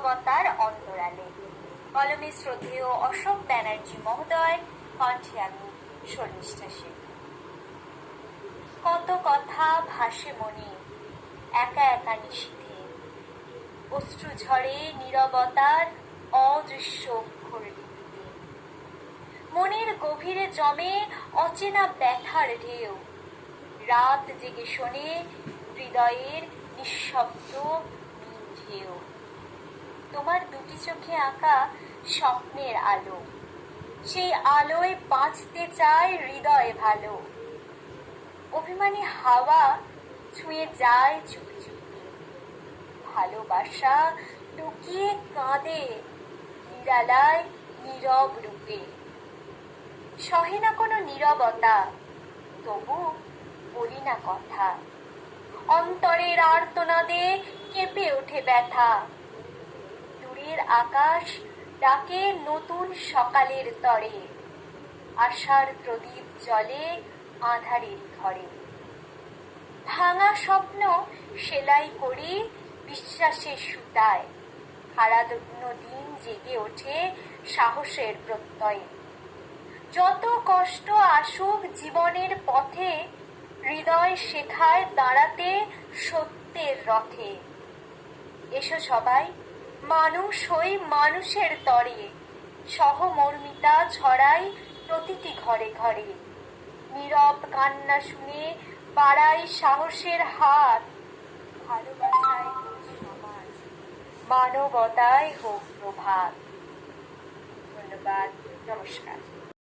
নীরবতার অন্তরালে। কলমে শ্রদ্ধেয় অশোক ব্যানার্জি মহোদয়, কণ্ঠে আমি শর্মিষ্ঠা সেন। কত কথা ভাসে মনে একা একা নিশীথে, অশ্রু ঝরে নীরবতার অদৃশ্য অক্ষর লিপিতে। মনের গভীরে জমে অচেনা ব্যথার ঢেউ, রাত জেগে শোনে হৃদয়ের নিঃশব্দ ঢেউ। তোমার দুটি চোখে আঁকা স্বপ্নের আলো, সেই আলোয় বাঁচতে চায় হৃদয় ভালো। অভিমানী হাওয়া ছুঁয়ে যায় চুপি চুপি, ভালোবাসা লুকিয়ে কাঁদে নিরালায় নীরব রূপে। সহে না কোনো নীরবতা, তবু বলি না কথা, অন্তরের আর্তনাদে কেঁপে ওঠে ব্যথা। দূরের আকাশ ডাকে নতুন সকালের তরে, আশার প্রদীপ জ্বলে আঁধারের ঘরে। ভাঙা স্বপ্ন সেলাই করি বিশ্বাসের সুতায়, হারানো দিন জেগে ওঠে সাহসের প্রত্যয়ে। যত কষ্ট আসুক জীবনের পথে, হৃদয় শেখায় দাঁড়াতে সত্যের রথে। এসো সবাই মানুষ হই মানুষের তরে, সহমর্মিতা ছড়াই প্রতিটি ঘরে ঘরে। নীরব কান্না শুনে বাড়াই সাহসের হাত, ভালোবাসায় হোক সমাজ, মানবতায় হোক প্রভাত। ধন্যবাদ, নমস্কার।